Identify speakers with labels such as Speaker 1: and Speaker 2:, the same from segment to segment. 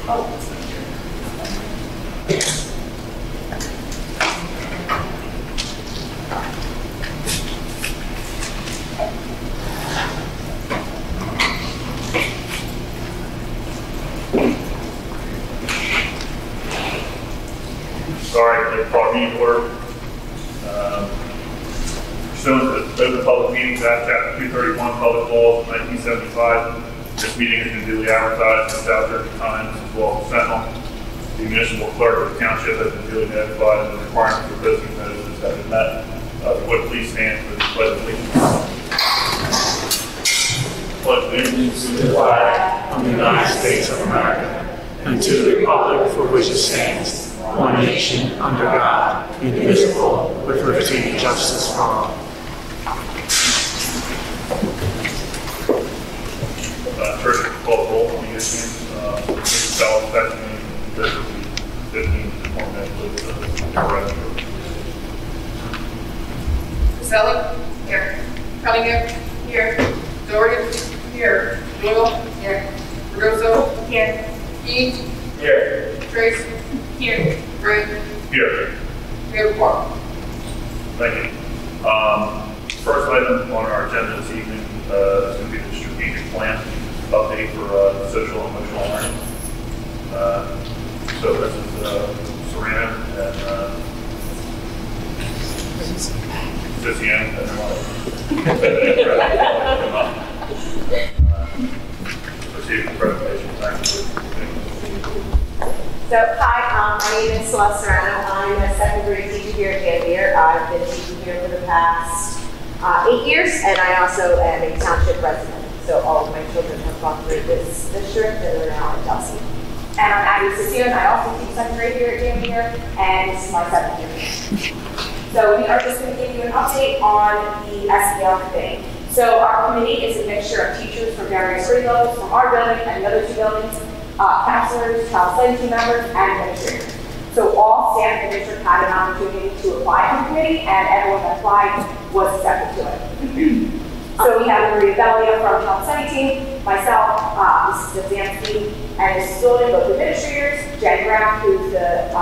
Speaker 1: Sorry, the call meeting order. Pursuant to the Open Public Meetings Act, Chapter 231, Public Laws, 1975, this meeting has been duly advertised in the South Jersey Times as well as the Sentinel. The municipal clerk of the township has been duly notified of the requirements for posting notices have been met. Would please stand for the pledge of allegiance. Pledge allegiance to the flag of the United States of America and to the republic for which it stands, one nation, under God, indivisible, with liberty and justice for all. First, call the roll on the issues. Mrs. Bell, secondly, 15 to 4 minutes with our revenue.
Speaker 2: Casella? Here. Cunningham? Here. Doherty? Here. Doyle? Here. Rosso? Here. Eads?
Speaker 1: Here.
Speaker 2: Trace? Here. Grant?
Speaker 1: Here.
Speaker 2: We have a quorum.
Speaker 1: Thank you. First item on our agenda this evening is going to be the strategic plan update for social and emotional learning. So this is Serena and Cician and proceed with the presentation. Thank you.
Speaker 3: So, hi, my name is Celeste Serrano. I'm a second grade teacher here at Gambier. I've been teaching here for the past 8 years, and I also am a township resident. So all of my children have gone through this district, and they're now in Chelsea. And I'm Abby Cician. I also teach second grade here at Gambier, and this is my 7th year. So we are just going to give you an update on the SEL committee. So our committee is a mixture of teachers from various grade levels from our building and the other 2 buildings, counselors, child study team members, and administrators. So all staff in the district had an opportunity to apply to the committee, and everyone that applied was accepted to it. So we have Maria Bellia from child study team, myself, Mrs. Zansky, and Mrs. Sullivan, both administrators, Jen Graff, who's the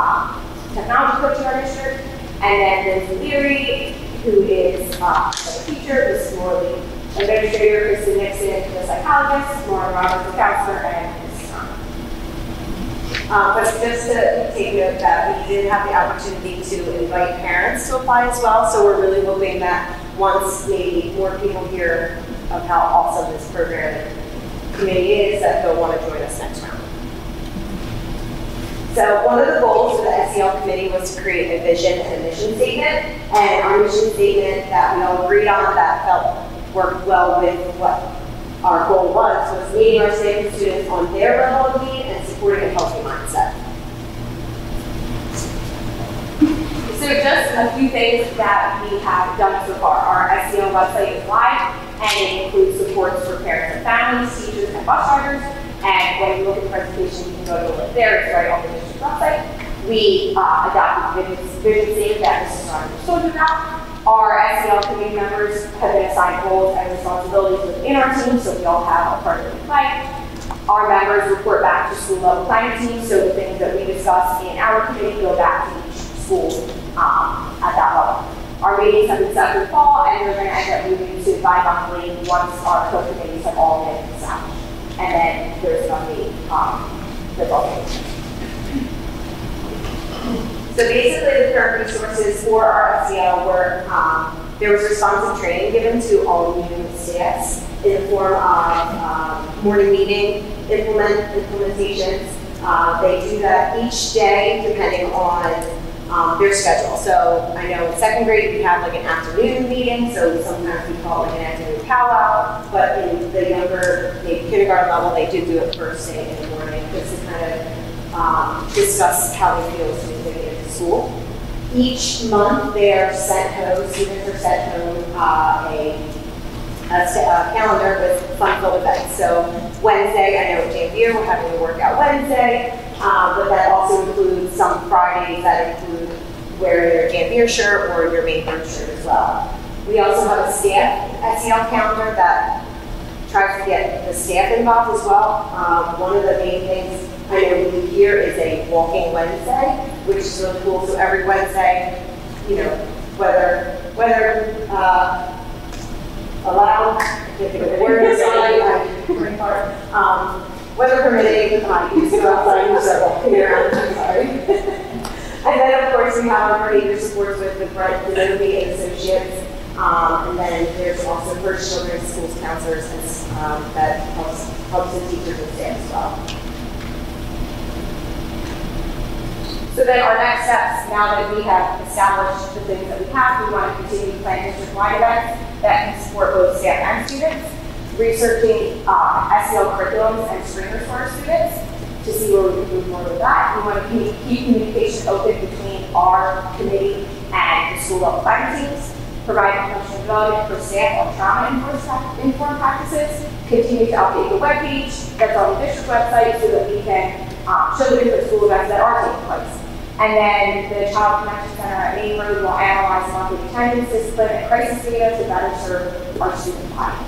Speaker 3: technology coach in our district, and then Liz Leary, who is a teacher, Mrs. Morley, administrator, Kristen Nixon, the psychologist, Lauren Roberts, the counselor, and but just to take note that we did have the opportunity to invite parents to apply as well, so we're really hoping that once maybe more people hear of how awesome this program and committee is, that they'll want to join us next round. So one of the goals of the SEL committee was to create a vision and mission statement, and our mission statement that we all agreed on that worked well with what our goal was meeting our students on their level of need and supporting a healthy mindset. So just a few things that we have done so far. Our SEL website is live, and it includes supports for parents and families, teachers, and bus drivers. And when you look at the presentation, you can go to the link there. It's right on the district website. We adopted the vision statement that Mrs. Sargent told you about. Our SEL committee members have been assigned roles and responsibilities within our team, so we all have a part of the play. Our members report back to school level planning teams, so the things that we discuss in our committee go back to each school at that level. Our meetings have been set for fall, and we're going to end up moving to bi-monthly once our co-committees have all been established. And then there's going to be the bulk. So basically, the current resources for our SEL were, there was responsive training given to all new staffs in the form of morning meeting implementations. They do that each day depending on their schedule. So I know in second grade we have like an afternoon meeting, so sometimes we call it like an afternoon powwow, but in the younger, maybe kindergarten level, they do it first thing in the morning just to kind of discuss how they feel as soon as they get into school. Each month they're sent home, students are sent home a calendar with fun-filled events. So Wednesday, I know at Jambier we're having a workout Wednesday, but that also includes some Fridays that include wearing your Jambier shirt or your main group shirt as well. We also have a staff SEL calendar that tries to get the staff involved as well. One of the main things I know we do here is a walking Wednesday, which is really cool. So every Wednesday, you know, whether allowed, if the word is weather permitting, you can go outside and start walking around. I'm sorry. And then, of course, we have our behavior supports with the BoE and associates. And then there's also First Children's Schools counselors that helps the teachers and staff as well. So then our next steps, now that we have established the things that we have, we want to continue to plan district-wide events that can support both staff and students, researching SEL curriculums and screeners for our students to see where we can move more with that. We want to keep communication open between our committee and the school level planning teams, provide professional development for staff on trauma-informed practices, continue to update the webpage that's on the district website so that we can show the different school events that are taking place. And then the Child Connection Center at Main Road will analyze monthly attendance, discipline, and crisis data to better serve our student body.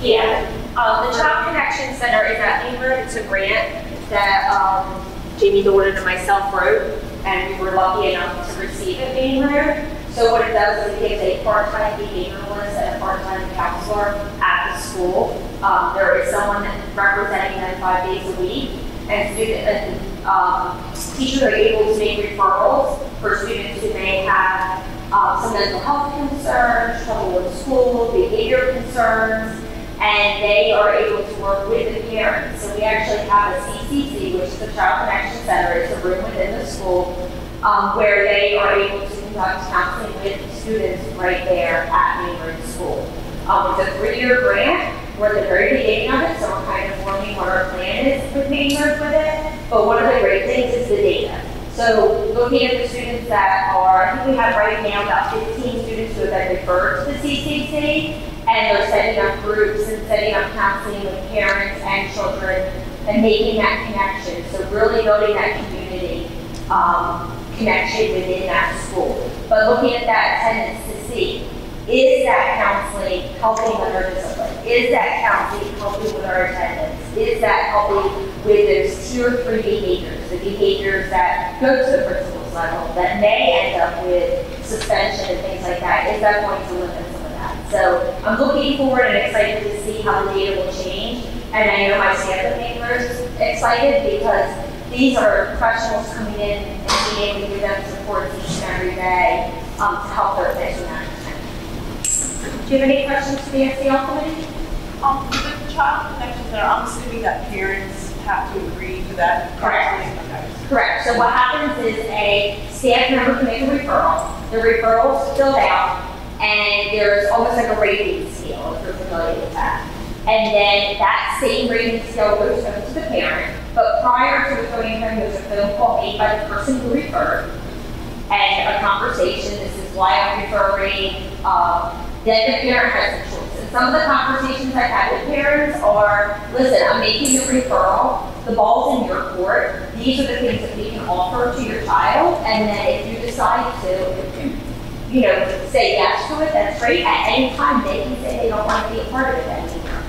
Speaker 4: Yeah, the Child Connection Center is at Main Road. It's a grant that Jamie Dornan and myself wrote, and we were lucky enough to receive at Main Road. So what it does is it gives a part-time behavioralist and a part-time counselor at the school. There is someone representing them 5 days a week, and teachers are able to make referrals for students who may have some mental health concerns, trouble with school, behavior concerns, and they are able to work with the parents. So we actually have a CCC, which is the Child Connection Center. It's a room within the school where they are able to conduct counseling with students right there at Main Road School. It's a 3-year grant. We're at the very beginning of it, so we're kind of forming what our plan is with Main Road with it. But one of the great things is the data. So looking at the students that are, I think we have right now about 15 students who have been referred to the CCC, and they're setting up groups and setting up counseling with parents and children and making that connection. So really building that community connection within that school. But looking at that attendance to see, is that counseling helping with our discipline? Is that counseling helping with our attendance? Is that helping with those 2 or 3 behaviors, the behaviors that go to the principal's level that may end up with suspension and things like that? Is that going to limit some of that? So I'm looking forward and excited to see how the data will change. And I know my staff at Main Road is excited because these are professionals coming in and being able to give them support each and every day to help their kids in that. Do you have any questions for the SEL committee?
Speaker 2: The Child Connection Center, I'm assuming that parents have to agree to that?
Speaker 4: Correct.
Speaker 2: Okay.
Speaker 4: Correct. So what happens is a staff member can make a referral. The referral is filled out, and there's almost like a rating scale, if you're familiar with that. And then that same rating scale goes home to the parent, but prior to it going home, there's a phone call made by the person who referred, and a conversation. This is why I'm referring. Then the parent has a choice. And some of the conversations I've had with parents are, listen, I'm making a referral. The ball's in your court. These are the things that we can offer to your child. And then if you decide to, you know, say yes to it, that's great. At any time, they can say they don't want to be a part of it anymore.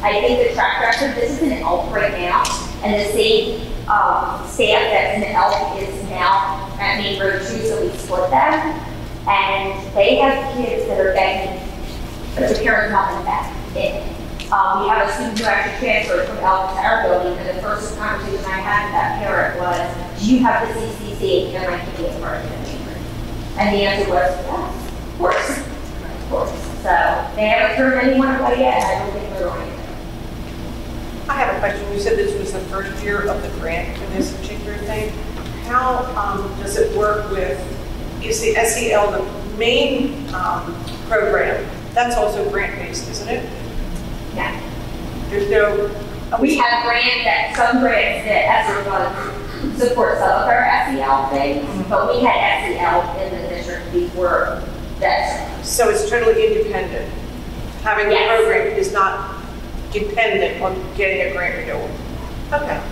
Speaker 4: I think the track record, this is an ELF right now, and the same staff that's in ELF is now at Main Road too, so we split them. And they have kids that are begging, but the parents not them back in. We have a student who actually transferred from ELF to our building, and the first conversation I had with that parent was, do you have the CCC and I can be a part of it? And the answer was, yes, of course. Of course. So they haven't turned anyone away yet. I don't think they're going to.
Speaker 2: I have a question. You said this was the first year of the grant for this particular thing. How does it work with, is the SEL the main program? That's also grant-based, isn't it?
Speaker 4: Yeah.
Speaker 2: There's no...
Speaker 4: We have some grants that ESSER funds support some of our SEL things, but we had SEL in the district before that.
Speaker 2: So it's totally independent. Having a program is not dependent on getting a grant renewal. Okay.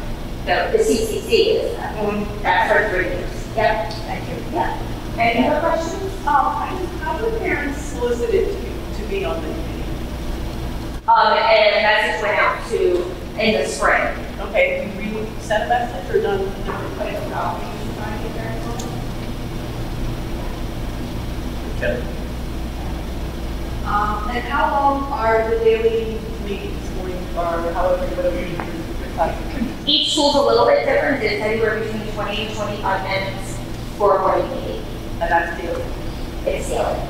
Speaker 4: No, the CCC is that. That's our 3 years. Yep.
Speaker 2: Thank you.
Speaker 4: Yeah. Any other questions?
Speaker 2: How do parents solicit it to be on the committee?
Speaker 4: And a message went out to in the spring.
Speaker 2: Okay, have you resent a message or done put it in outreach trying to get there?
Speaker 1: Okay.
Speaker 2: And how long are the daily meetings, or however you
Speaker 4: Each school's a little bit different. It's anywhere between 20 and 25 minutes for a morning meeting.
Speaker 2: And that's daily.
Speaker 4: It's daily.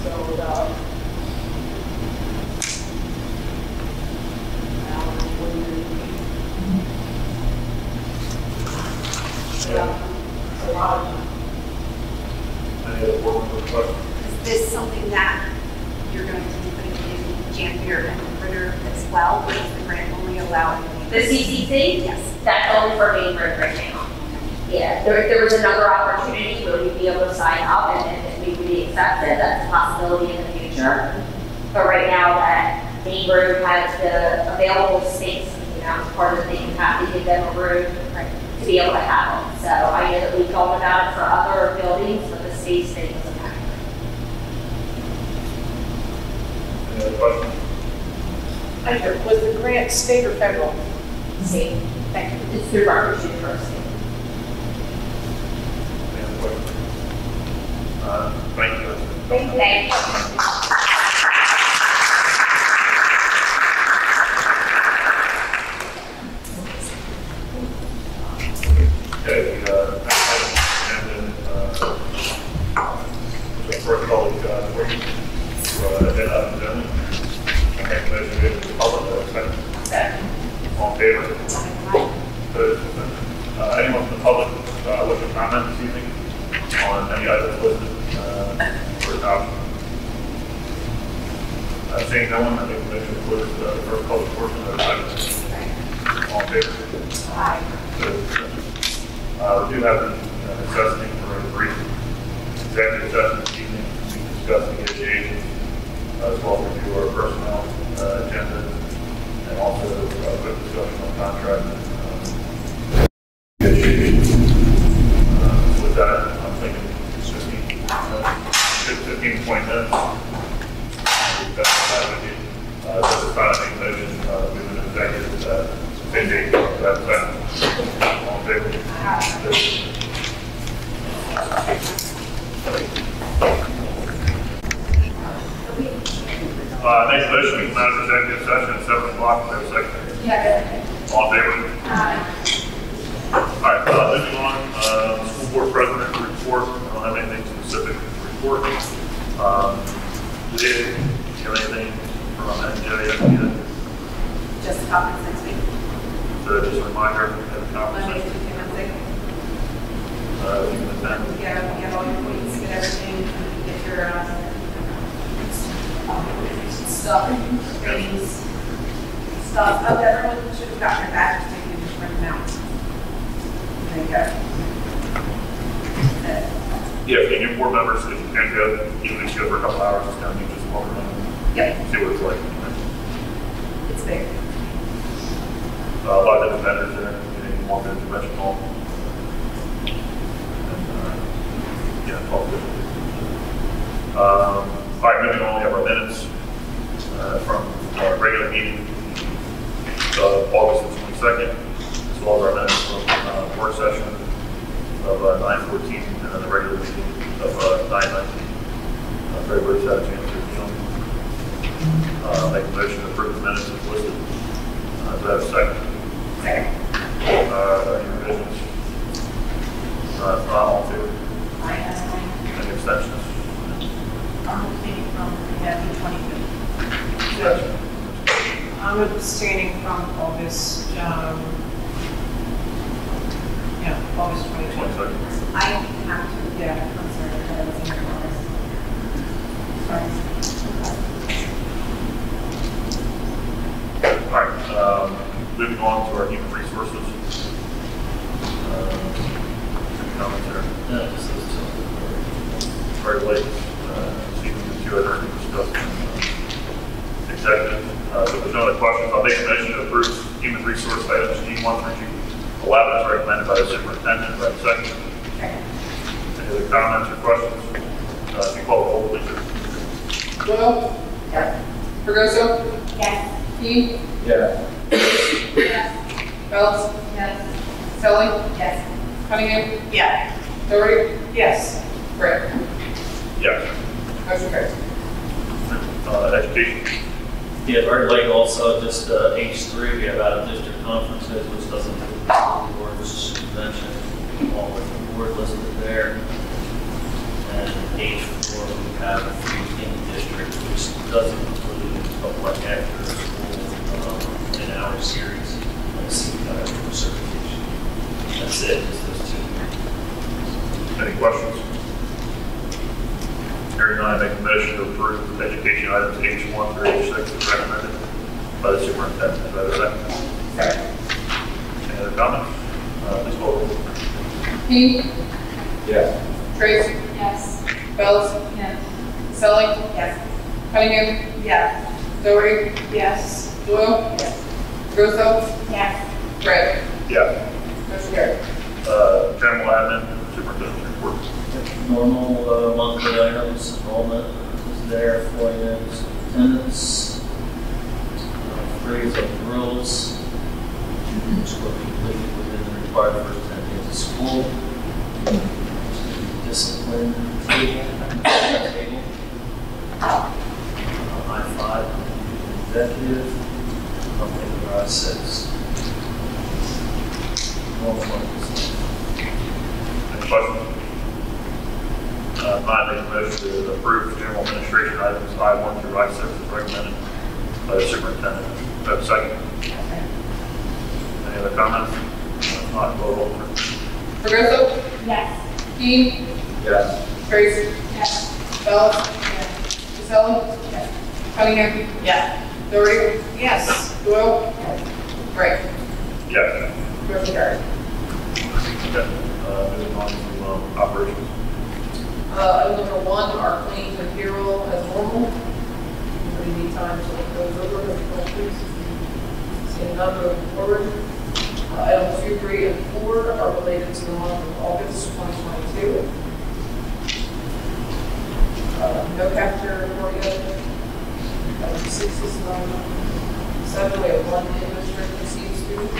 Speaker 2: So, a lot of time.
Speaker 1: Any other board member questions?
Speaker 5: Is this something that you're going to be putting in Janvier and Ritter as well, or is the grant only allowed?
Speaker 4: The CCC?
Speaker 5: Yes.
Speaker 4: That's only for Main Road right now. Yeah, there was another opportunity where we'd be able to sign up and if we would be accepted, that's a possibility in the future. But right now that Main Road has the available space, you know, part of the thing, you have to give them a room to be able to have it. So I know that we've thought about it for other buildings, but the space thing was a factor.
Speaker 1: Any other questions?
Speaker 2: Was the grant state or federal?
Speaker 4: State.
Speaker 2: Thank you.
Speaker 4: It's through Rutgers University.
Speaker 1: Any other questions? Thank you.
Speaker 4: Thank you.
Speaker 1: Okay, next item on the agenda, first colleague, agenda item gentlemen. Make a motion to the public, second. All in favor? Opposed? Anyone from the public wish to comment this evening on any items listed for adoption? Seeing no one, I make a motion to close the first public portion of the item. All in favor?
Speaker 5: Aye.
Speaker 1: We do have the necessity for a brief executive session this evening to discuss negotiations, as well as review our personnel agenda, and also a quick discussion on contract negotiations. With that, I'm thinking 15 to 20 minutes. Just to kind of make a motion, we have an executive 15 second. All in favor? Make a motion to come out of executive session at 7 o'clock. Have a second.
Speaker 5: Yeah.
Speaker 1: All in favor? All right, moving on. School board president report. I don't have anything specific to report. Did you have anything from NJ?
Speaker 5: Just a conference next week.
Speaker 1: So just a reminder, we have a
Speaker 5: Monday,
Speaker 1: conversation.
Speaker 5: Tuesday, Wednesday.
Speaker 1: You can attend.
Speaker 5: Get all your points, get everything, get your stuff, trainings, stuff. Oh, everyone should have gotten their badges, maybe you just print them out. There you go.
Speaker 1: Yeah, and your board members, if you can't go, even if you go for a couple hours, it's going to be just walk around.
Speaker 5: Yep,
Speaker 1: See what it's like.
Speaker 5: it's big.
Speaker 1: A lot of different vendors there, getting more interventional. And, yeah, all good. All right, moving on, we have our minutes from our regular meeting, August the 22nd, as well as our minutes from work session of 9/14, and then the regular meeting of 9/19. Everybody's had a chance to review them. Make a motion to approve the minutes as listed. Do I have a second?
Speaker 5: Second.
Speaker 1: Any revisions? Not all in favor? Any abstentions? Abstentions?
Speaker 2: I'm abstaining from August, August 22nd.
Speaker 1: 22nd.
Speaker 5: I have to,
Speaker 2: Yeah.
Speaker 5: I'm sorry, I wasn't here for this.
Speaker 1: All right, moving on to our human resources. Any comments there?
Speaker 6: Yeah, just those two.
Speaker 1: Very late, seeing the two other discussed executive. If there's no other questions, I'll make a motion to approve human resource items G1 through G11 as recommended by the superintendent. Do I have a second? Any other comments or questions? If you call the roll, please.
Speaker 7: Doyle?
Speaker 5: Yep.
Speaker 7: Fregoso?
Speaker 4: Yes.
Speaker 5: Key?
Speaker 6: Yeah.
Speaker 5: Bells?
Speaker 4: Yes.
Speaker 5: Sally?
Speaker 4: Yes.
Speaker 5: Cunningham?
Speaker 2: Yeah.
Speaker 5: Doherty?
Speaker 2: Yes.
Speaker 5: Grant?
Speaker 1: Yes.
Speaker 5: Motion carries.
Speaker 1: Education.
Speaker 6: Yeah, very late also, just H3, we have out of district conferences, which doesn't include the board, which is convention, all with the board listed there. And H4, we have in district, which doesn't include like after school in our series, and for certification. That's it, just those two.
Speaker 1: Any questions? Hearing none, I make a motion to approve education items H1 through H6 as recommended by the superintendent. Do I have a second?
Speaker 5: Second.
Speaker 1: Any other comments? Please call the roll.
Speaker 5: Key?
Speaker 6: Yeah.
Speaker 5: Tracy?
Speaker 4: Yes.
Speaker 5: Bells?
Speaker 4: Yes.
Speaker 5: Sally?
Speaker 2: Yes.
Speaker 5: Cunningham?
Speaker 2: Yeah.
Speaker 5: Doherty?
Speaker 2: Yes.
Speaker 5: Doyle?
Speaker 2: Yes.
Speaker 5: Russo?
Speaker 4: Yes.
Speaker 5: Grant?
Speaker 1: Yes.
Speaker 5: Motion carries.
Speaker 1: General admin, superintendent's report.
Speaker 6: Normal monthly items, enrollment is there for you, attendance, freeze of drills, which will be completed within the required first 10 days of school. Discipline table, I-5, executive, company garage 6. Normal monthly.
Speaker 1: Any questions? I make a motion to approve general administration items I1 through I6 as recommended by the superintendent. Do I have a second? Any other comments? If not, call the roll.
Speaker 5: Russo?
Speaker 4: Yes.
Speaker 5: Key?
Speaker 6: Yes.
Speaker 5: Tracy?
Speaker 4: Yes.
Speaker 5: Bells? Yes. Sally? Yes. Cunningham?
Speaker 2: Yeah.
Speaker 5: Doherty?
Speaker 2: Yes.
Speaker 5: Doyle? Grant?
Speaker 1: Yes.
Speaker 5: Motion carries.
Speaker 1: Okay. Moving on to operations.
Speaker 5: Item number 1, our claims and payroll as normal. We need time to look those over, please. Seeing none, moving forward. Items 2, 3, and 4 are related to the month of August 2022. No cafeteria report yet. Item 6 is none. 7, we have 1 administrative received student.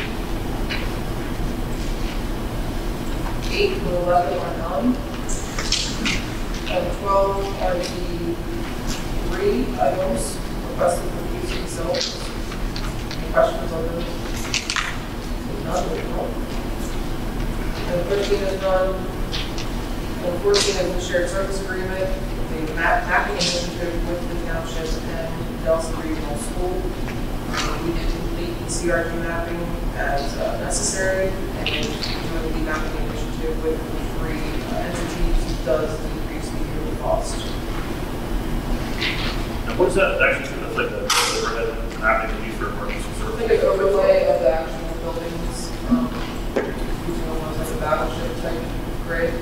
Speaker 5: 8 and 11 are none. Item 12 are the 3 items requested for use themselves. Any questions on those? If none, we will. Item 13 is none. Item 14 is the shared service agreement, the mapping initiative with the township and Delson Regional School. We did complete the CRG mapping as necessary, and doing the mapping initiative with the 3 entities does decrease the yearly cost.
Speaker 1: And what is that actually? That's like the overhead mapping used for emergency
Speaker 5: I
Speaker 1: service.
Speaker 5: think it's overlay of the actual buildings, using almost like a battleship type grid.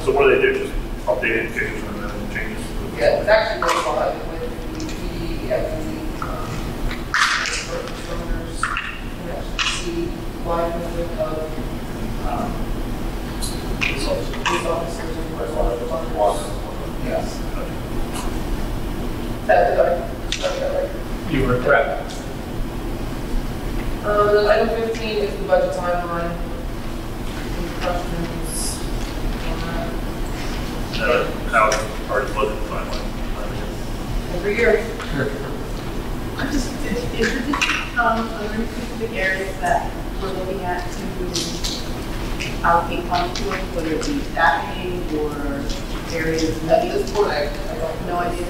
Speaker 1: So what do they do? Just update indicators and then changes?
Speaker 5: Yeah, it's actually notified with the PD, FD, responders. You actually see live movement of police officers and responders. Yes. Did I start that right?
Speaker 6: You were correct.
Speaker 5: Then item 15 is the budget timeline. Any questions on that?
Speaker 1: How are you looking timeline?
Speaker 5: Every year.
Speaker 7: I'm just, is it are there specific areas that we're looking at to allocate funds to, whether it be staffing or areas?
Speaker 5: At this point, I don't
Speaker 7: No idea.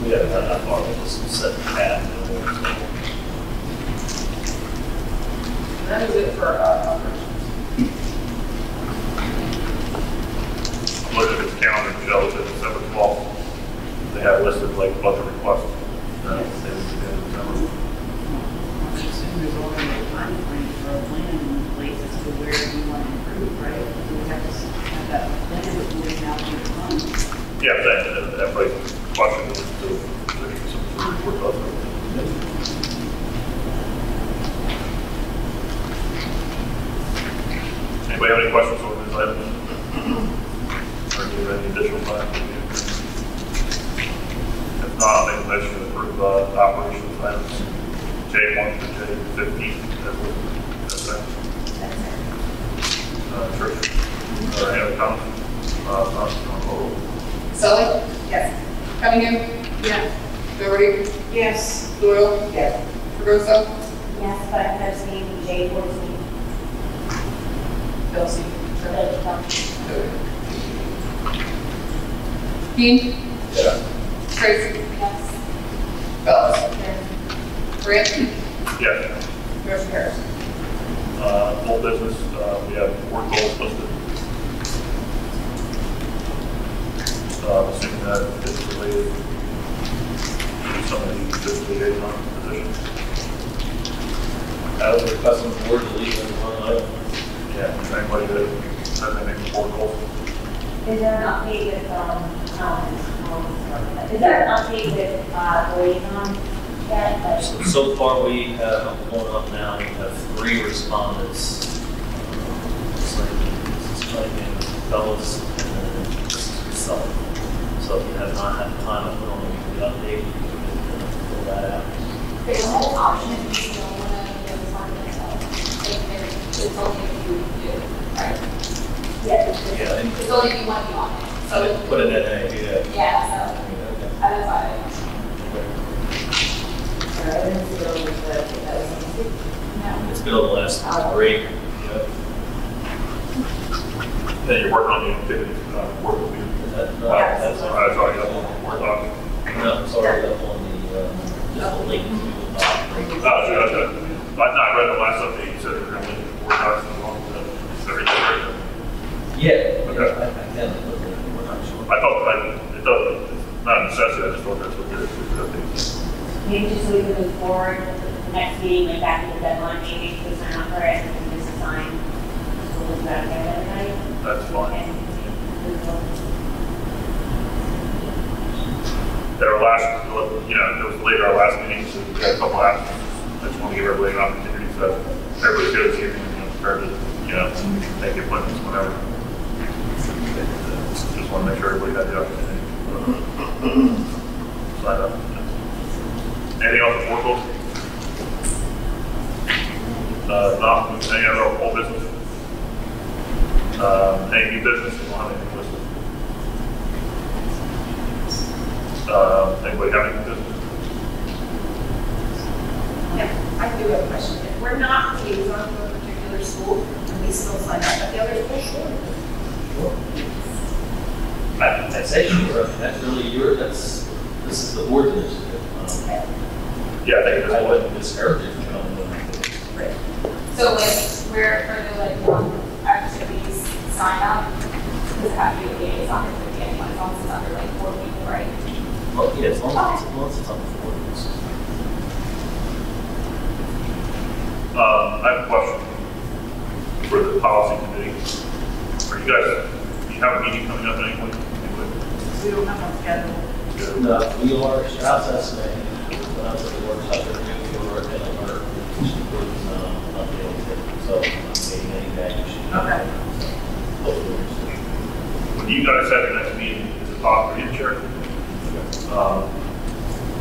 Speaker 6: We haven't had that far, but just set the path.
Speaker 5: And that is it for operations.
Speaker 1: Look at this calendar, Michelle, it's December 12th. They have listed like budget requests. They would be in December.
Speaker 7: I assume there's already a time frame for a plan in place as to where we want to improve, right? So we have to have that plan before we allocate the funds.
Speaker 1: Yeah, everybody's question is to some report of it. Anybody have any questions on these items? Or do you have any additional time? If not, I'll make make a motion to approve operational plans J1 to J15. That's that. Tricia, any other comments? Roll.
Speaker 5: Sully?
Speaker 2: Yes.
Speaker 5: Cunningham?
Speaker 7: Yes.
Speaker 5: Doherty?
Speaker 2: Yes.
Speaker 5: Doyle?
Speaker 3: Yes.
Speaker 5: Regosa?
Speaker 4: Yes, but I'm abstaining J14.
Speaker 5: Kelsey?
Speaker 4: Village Park.
Speaker 5: Keen?
Speaker 6: Yeah.
Speaker 5: Tracy?
Speaker 4: Yes.
Speaker 5: Bellis? Grant?
Speaker 1: Yes.
Speaker 5: Motion carries.
Speaker 1: Full business, we have 4 goals listed. Assuming that it's related to some of the liaison positions.
Speaker 6: I would request the board to leave it one item.
Speaker 1: Yeah, is there anybody that has anything for 4 goals?
Speaker 4: Is there an update with, is there an update with, liaison yet? Like,
Speaker 6: So far, we have, I'm pulling up now, we have 3 respondents. It's like Fellows and then yourself. So if you have not had time, I'm going to the update, you can pull that out.
Speaker 4: There's no option if you still want to do this on yourself. It's only if you do, right? Yeah.
Speaker 6: Yeah, I think
Speaker 4: It's only if you want to be on it.
Speaker 6: I didn't put it in there, yeah.
Speaker 4: Yeah, so, that's why.
Speaker 6: It's been on the last 3. Yep.
Speaker 1: Then you're working on the activity, work will be.
Speaker 6: That's
Speaker 1: That's already up on the board doc.
Speaker 6: no, sorry, up on the, just the link to the doc.
Speaker 1: I've not read the last update, you said they were going to link the board docs along with everything.
Speaker 6: Yeah.
Speaker 1: Okay.
Speaker 6: I can, but we're not sure.
Speaker 1: I thought, it doesn't, it's not a necessity, I just thought that's what it is.
Speaker 4: Maybe just so we can move forward, the next meeting, like back to the deadline, maybe we sign up for it and we can just assign. So we'll do that again that night.
Speaker 1: That's fine.
Speaker 4: And move forward.
Speaker 1: At our last, it was late our last meeting, so we had a couple absences. I just want to give everybody an opportunity so everybody's here this evening, prepared to, make appointments whenever. Just want to make sure everybody had the opportunity. Sign up. Anything else before goals? Not any other old business? Any new business? We don't have anything listed. Anybody have any business?
Speaker 2: Yeah, I do have a question. If we're not liaison to a particular school, and we still sign up at the other school,
Speaker 6: I'd say sure, that's really this is the board's initiative.
Speaker 1: Yeah, I think
Speaker 6: I
Speaker 1: that's what.
Speaker 6: wouldn't discourage it from doing that.
Speaker 4: So like, we're for the like activities sign up, does it have to be a liaison or could be anyone, as long as it's under like 4 people, right?
Speaker 6: Well, yeah, as long as it's on the board.
Speaker 1: I have a question for the policy committee. Are you guys, do you have a meeting coming up at any point?
Speaker 7: We don't have one scheduled.
Speaker 6: No, we are Strauss estimating, when I was at the workshop, we were at alert, which includes, updating, so I'm getting any baggage.
Speaker 7: Okay.
Speaker 6: Hopefully,
Speaker 1: When you guys have your next meeting, is it possible in chair?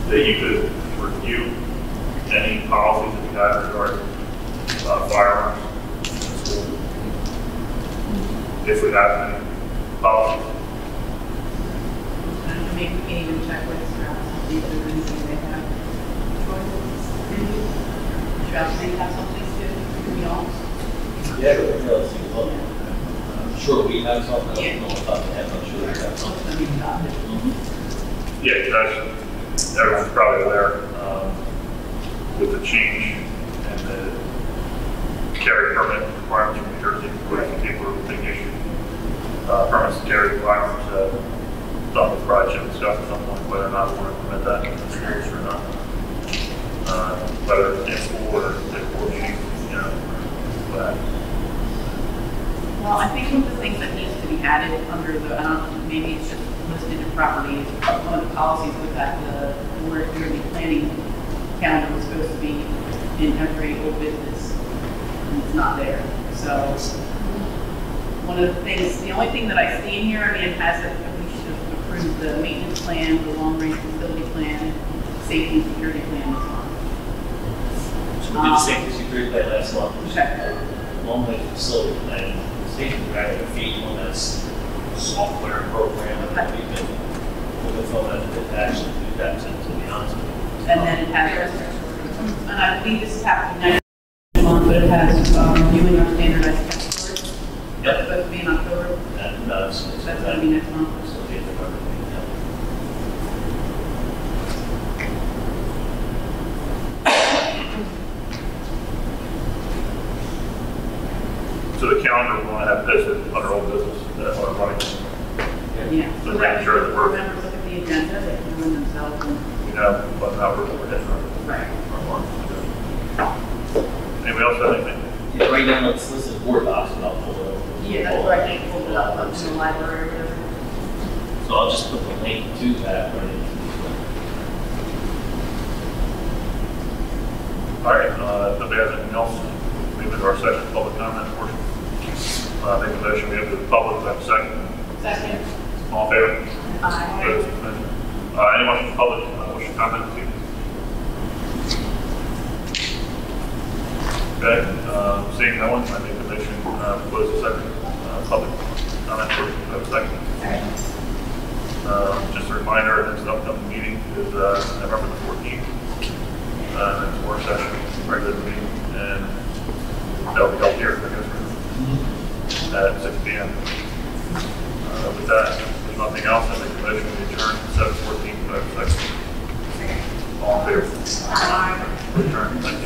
Speaker 1: That you could review any policies that we have regarding firearms in the school? If we have any policies?
Speaker 7: And maybe we can even check with Strauss, see if there's anything they have. Strauss may have something to, we all.
Speaker 6: yeah, let's see, well, I'm sure we have something, I
Speaker 7: Yeah.
Speaker 6: don't know if I have, I'm sure we have something.
Speaker 7: I mean, not that-
Speaker 1: Yeah, guys, everyone's probably aware, with the change and the carry permit requirements from New Jersey, where people are being issued permits to carry firearms, some with probably should discuss at some point whether or not we want to implement that in the schools or not. Whether it's in school or at board meetings, but
Speaker 7: Well, I think one of the things that needs to be added under the, I don't know, maybe it's just listed improperly, is one of the policies was that the board yearly planning calendar was supposed to be in every old business, and it's not there. So, one of the things, the only thing that I see in here, I mean, it has that we should approve approve the maintenance plan, the long-range facility plan, safety and security plan as well.
Speaker 6: So we did the safety security plan last month.
Speaker 7: Okay.
Speaker 6: Long range facility plan, safety, we're having a fee on that software program.
Speaker 7: Okay.
Speaker 6: We've been looking for that to actually do that, to be honest with you.
Speaker 7: And then it has, and I believe this is happening next month, but it has reviewing our standardized test scores.
Speaker 6: Yep.
Speaker 7: That's supposed to be in October.
Speaker 6: And
Speaker 7: That's going to be next month.
Speaker 6: So we have to cover everything, yeah.
Speaker 1: So the calendar, we want to have posted under old business that are running,
Speaker 7: Yeah.
Speaker 1: So making sure that we're-
Speaker 7: members look at the agenda, they can run themselves and.
Speaker 1: you know, what hour we're hitting
Speaker 7: Right.
Speaker 1: our mark. Anybody else have anything?
Speaker 6: Yeah, right now, it's listed board docs, and I'll pull it over.
Speaker 7: Yeah, that's where I think pulled it up in the library or whatever.
Speaker 6: So I'll just put the link to that right into
Speaker 1: All right, if nobody has anything else, move into our second public comment portion. Make a motion, we have the public, we have a second.
Speaker 7: Second.
Speaker 1: All in favor?
Speaker 7: Aye.
Speaker 1: Opposed? Anyone from the public wish to comment, please? Okay, seeing no one, I make the motion, close the second, public comment portion, we have a second. Just a reminder, our next upcoming meeting is, November the 14th. It's work session, regular meeting, and that'll be held here, I guess, at 6 p.m. With that, if there's nothing else, I make a motion to adjourn 7:14, 5 seconds. All in favor? Adjourn, thank you.